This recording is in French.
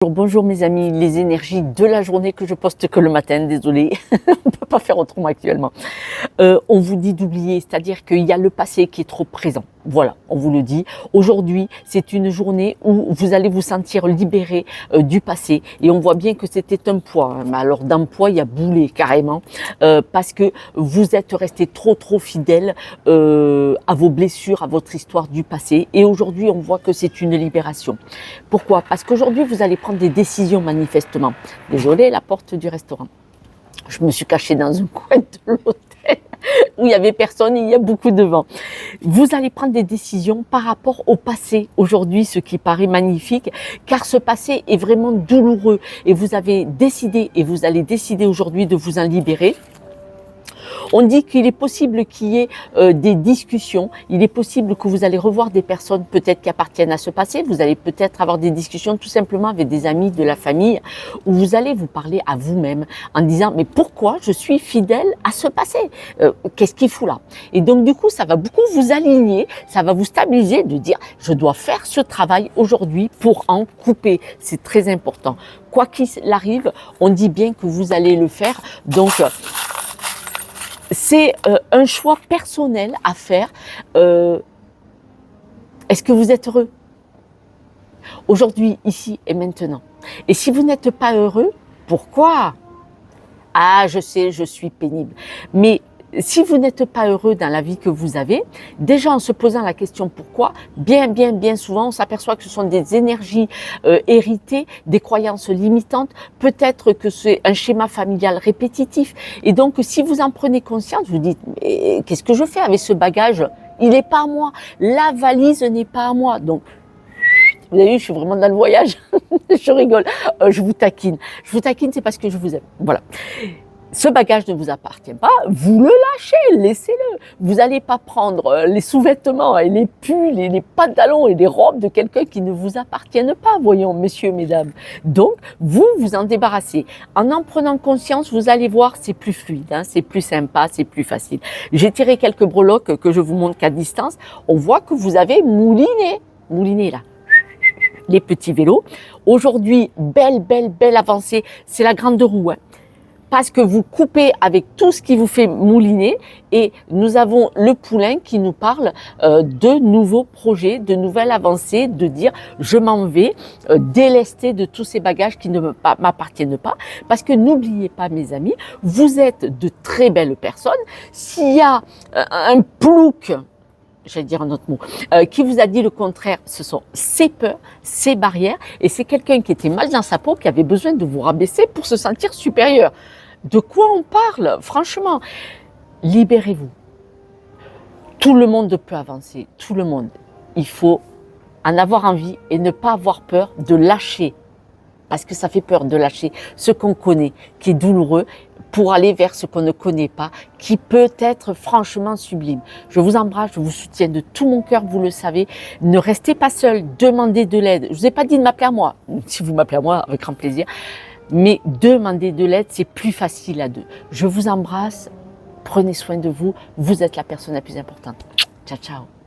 Bonjour mes amis, les énergies de la journée que je poste que le matin, désolé, on peut pas faire autrement actuellement. On vous dit d'oublier, c'est-à-dire qu'il y a le passé qui est trop présent. Voilà, on vous le dit. Aujourd'hui, c'est une journée où vous allez vous sentir libéré du passé. Et on voit bien que c'était un poids. Mais alors d'un poids, il y a boulé carrément. Parce que vous êtes resté trop fidèle à vos blessures, à votre histoire du passé. Et aujourd'hui, on voit que c'est une libération. Pourquoi? Parce qu'aujourd'hui, vous allez prendre des décisions manifestement. Désolé, la porte du restaurant. Je me suis cachée dans un coin de l'hôtel où il y avait personne, il y a beaucoup de vent. Vous allez prendre des décisions par rapport au passé aujourd'hui, ce qui paraît magnifique, car ce passé est vraiment douloureux et vous avez décidé et vous allez décider aujourd'hui de vous en libérer. On dit qu'il est possible qu'il y ait des discussions, il est possible que vous allez revoir des personnes peut-être qui appartiennent à ce passé, vous allez peut-être avoir des discussions tout simplement avec des amis de la famille où vous allez vous parler à vous-même en disant mais pourquoi je suis fidèle à ce passé, qu'est-ce qu'il fout là? Et donc du coup ça va beaucoup vous aligner, ça va vous stabiliser de dire je dois faire ce travail aujourd'hui pour en couper, c'est très important. Quoi qu'il arrive, on dit bien que vous allez le faire, donc c'est un choix personnel à faire. Est-ce que vous êtes heureux aujourd'hui, ici et maintenant? Et si vous n'êtes pas heureux, pourquoi? Ah, je sais, je suis pénible. Mais si vous n'êtes pas heureux dans la vie que vous avez, déjà en se posant la question pourquoi, bien souvent, on s'aperçoit que ce sont des énergies héritées, des croyances limitantes, peut-être que c'est un schéma familial répétitif. Et donc, si vous en prenez conscience, vous dites, mais qu'est-ce que je fais avec ce bagage? Il n'est pas à moi. La valise n'est pas à moi. Donc, vous avez vu, je suis vraiment dans le voyage. Je rigole. Je vous taquine. Je vous taquine, c'est parce que je vous aime. Voilà. Ce bagage ne vous appartient pas, vous le lâchez, laissez-le. Vous n'allez pas prendre les sous-vêtements et les pulls et les pantalons et les robes de quelqu'un qui ne vous appartiennent pas, voyons, messieurs, mesdames. Donc, vous en débarrassez. En prenant conscience, vous allez voir, c'est plus fluide, hein, c'est plus sympa, c'est plus facile. J'ai tiré quelques breloques que je vous montre qu'à distance. On voit que vous avez mouliné là. Les petits vélos. Aujourd'hui, belle avancée, c'est la grande roue, hein. Parce que vous coupez avec tout ce qui vous fait mouliner et nous avons le poulain qui nous parle de nouveaux projets, de nouvelles avancées, de dire je m'en vais délester de tous ces bagages qui ne m'appartiennent pas. Parce que n'oubliez pas mes amis, vous êtes de très belles personnes. S'il y a un plouc, j'allais dire un autre mot, qui vous a dit le contraire, ce sont ses peurs, ses barrières, et c'est quelqu'un qui était mal dans sa peau, qui avait besoin de vous rabaisser pour se sentir supérieur. De quoi on parle? Franchement, libérez-vous. Tout le monde peut avancer, tout le monde. Il faut en avoir envie et ne pas avoir peur de lâcher, parce que ça fait peur de lâcher ce qu'on connaît, qui est douloureux, pour aller vers ce qu'on ne connaît pas, qui peut être franchement sublime. Je vous embrasse, je vous soutiens de tout mon cœur, vous le savez. Ne restez pas seul, demandez de l'aide. Je ne vous ai pas dit de m'appeler à moi. Si vous m'appelez à moi, avec grand plaisir. Mais demander de l'aide, c'est plus facile à deux. Je vous embrasse, prenez soin de vous. Vous êtes la personne la plus importante. Ciao, ciao.